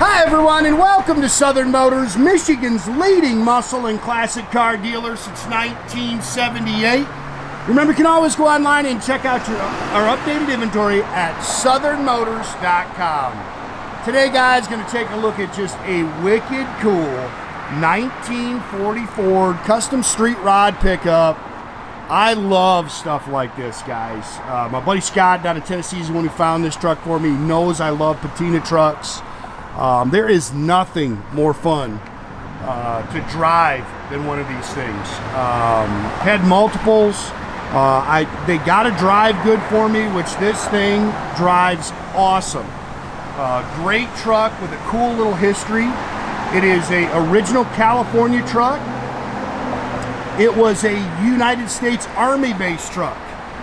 Hi everyone, and welcome to Southern Motors, Michigan's leading muscle and classic car dealer since 1978. Remember, you can always go online and check out our updated inventory at southernmotors.com. Today, guys, going to take a look at just a wicked cool 1940 Ford custom street rod pickup. I love stuff like this, guys. My buddy Scott down in Tennessee is the one who found this truck for me. He knows I love patina trucks. There is nothing more fun to drive than one of these things. Had multiples. They got to drive good for me, which this thing drives awesome. Great truck with a cool little history. It is a original California truck. It was a United States Army-based truck.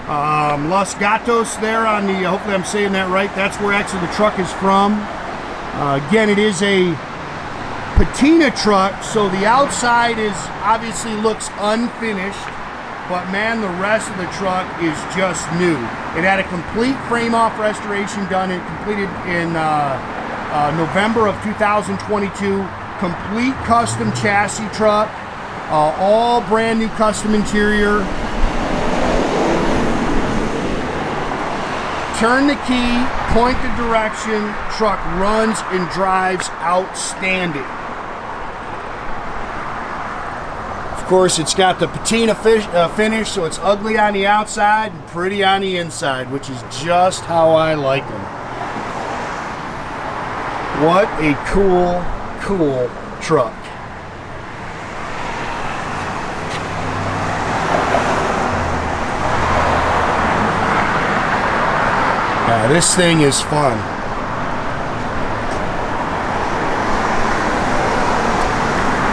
Los Gatos there on the, hopefully I'm saying that right, that's where actually the truck is from. Again, it is a patina truck, so the outside is obviously looks unfinished, but man, the rest of the truck is just new. It had a complete frame-off restoration done and completed in November of 2022. Complete custom chassis truck, all brand new custom interior. Turn the key, point the direction, truck runs and drives outstanding. Of course, it's got the patina finish, so it's ugly on the outside and pretty on the inside, which is just how I like them. What a cool, cool truck. This thing is fun.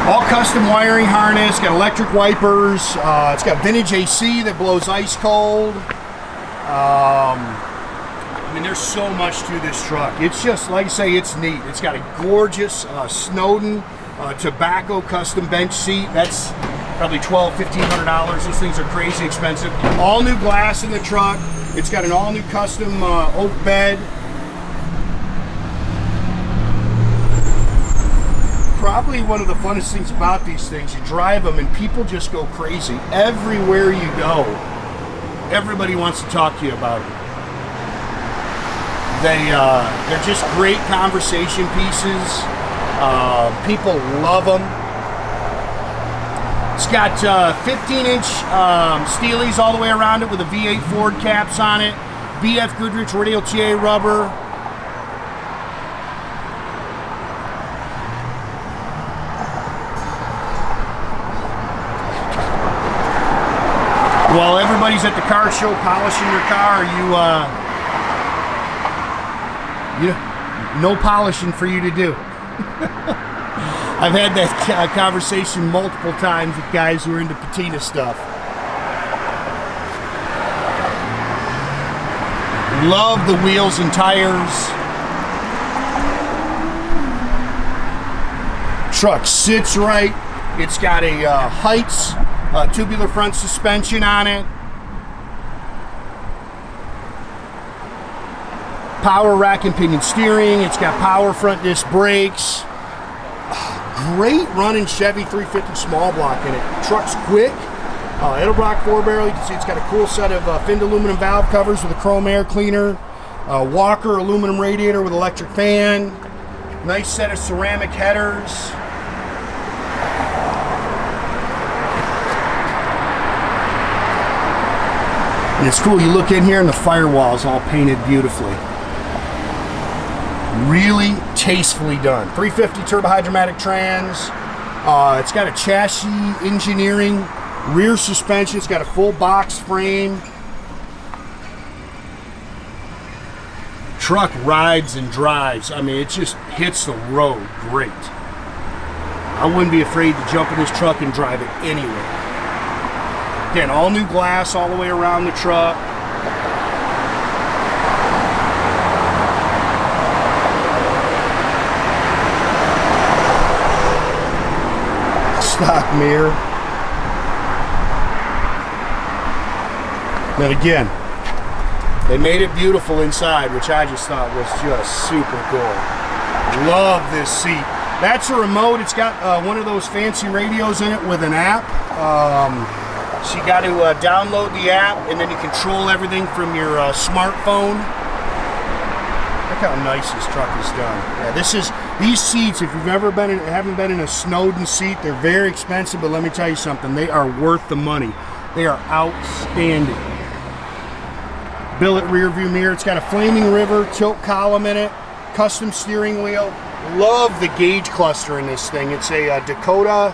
All custom wiring harness, got electric wipers, it's got vintage AC that blows ice cold. I mean, there's so much to this truck. It's just, like I say, it's neat. It's got a gorgeous Snowden tobacco custom bench seat. That's probably $1,200–1,500. Those things are crazy expensive. All new glass in the truck. It's got an all-new custom oak bed. Probably one of the funnest things about these things, you drive them and people just go crazy. Everywhere you go, everybody wants to talk to you about them. They're just great conversation pieces. People love them. It's got 15-inch steelies all the way around it with a V8 Ford caps on it. BF Goodrich Radial T rubber. While everybody's at the car show polishing your car, no polishing for you to do. I've had that conversation multiple times with guys who are into patina stuff. Love the wheels and tires. Truck sits right. It's got a Heidts tubular front suspension on it. Power rack and pinion steering. It's got power front disc brakes. Great running Chevy 350 small block in it. Truck's quick. Edelbrock 4-barrel. You can see it's got a cool set of finned aluminum valve covers with a chrome air cleaner. Walker aluminum radiator with electric fan. Nice set of ceramic headers. And it's cool. You look in here and the firewall is all painted beautifully. Really tastefully done. 350 turbohyramatic trans. It's got a chassis engineering, rear suspension. It's got a full box frame. Truck rides and drives. I mean, it just hits the road great. I wouldn't be afraid to jump in this truck and drive it anywhere. Again, all new glass all the way around the truck. Stock mirror. And again, they made it beautiful inside, which I just thought was just super cool. Love this seat. That's a remote. It's got one of those fancy radios in it with an app. So you got to download the app, and then you control everything from your smartphone. Look how nice this truck is done. Yeah, these seats, if you've ever haven't been in a Snowden seat, they're very expensive, but let me tell you something, they are worth the money. They are outstanding. Billet rear view mirror. It's got a flaming river tilt column in it, custom steering wheel. Love the gauge cluster in this thing. It's a Dakota,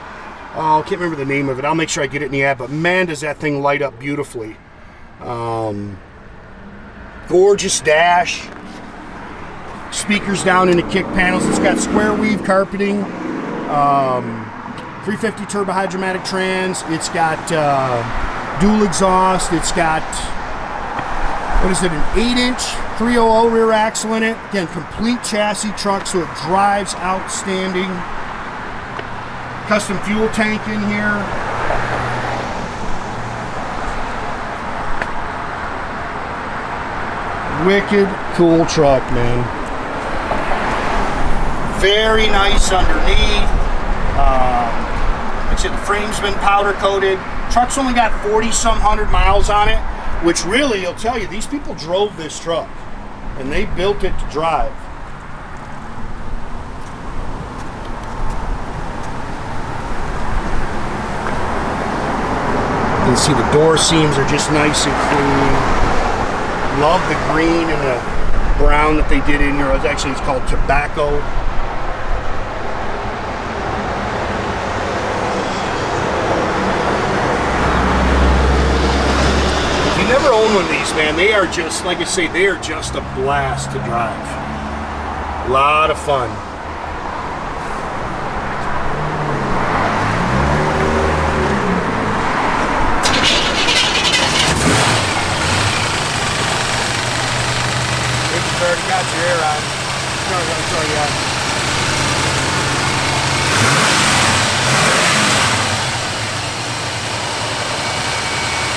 I can't remember the name of it. I'll make sure I get it in the app, but man, does that thing light up beautifully. Gorgeous dash. Speakers down in the kick panels. It's got square weave carpeting. 350 turbohyramatic trans. It's got dual exhaust. It's got, what is it, an 8-inch 300 rear axle in it. Again, complete chassis truck, so it drives outstanding. Custom fuel tank in here. Wicked cool truck, man. Very nice underneath. Like I said, the frame's been powder coated. Truck's only got 40-some hundred miles on it, which really, I'll tell you, these people drove this truck, and they built it to drive. You can see the door seams are just nice and clean. Love the green and the brown that they did in here. Actually, it's called tobacco. If you never own one of these, man, they are just, like I say, they are just a blast to drive. A lot of fun. Already got your air on. Sorry, yeah.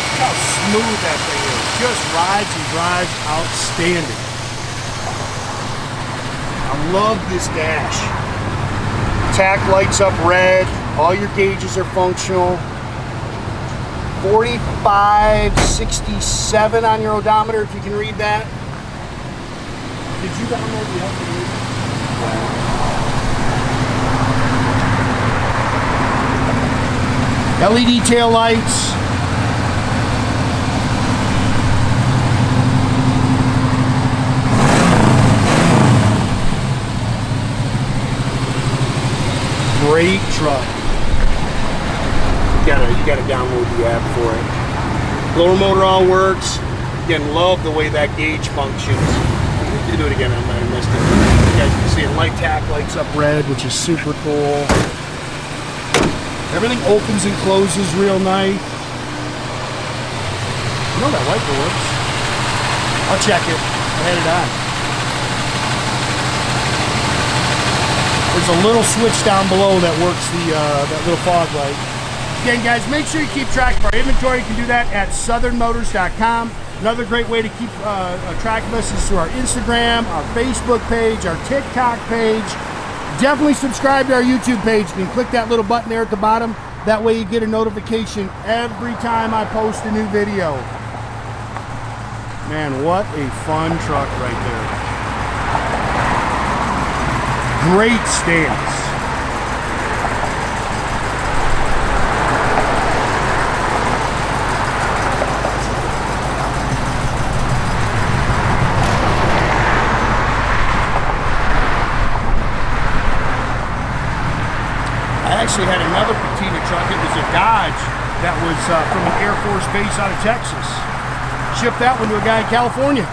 Look how smooth that thing is. Just rides and drives outstanding. I love this dash. Tack lights up red. All your gauges are functional. 4567 on your odometer, if you can read that. Did you download the update? LED tail lights. Great truck. You gotta download the app for it. Blower motor all works. Again, love the way that gauge functions. Do it again, I might have missed it. You guys can see it, light tack lights up red, which is super cool. Everything opens and closes real nice. You know that wiper works. I'll check it. I had it on. There's a little switch down below that works the that little fog light. Again, guys, make sure you keep track of our inventory. You can do that at southernmotors.com. Another great way to keep track of us is through our Instagram, our Facebook page, our TikTok page. Definitely subscribe to our YouTube page. You can click that little button there at the bottom. That way you get a notification every time I post a new video. Man, what a fun truck right there. Great stance. I actually had another Patina truck. It was a Dodge that was from an Air Force base out of Texas. Shipped that one to a guy in California.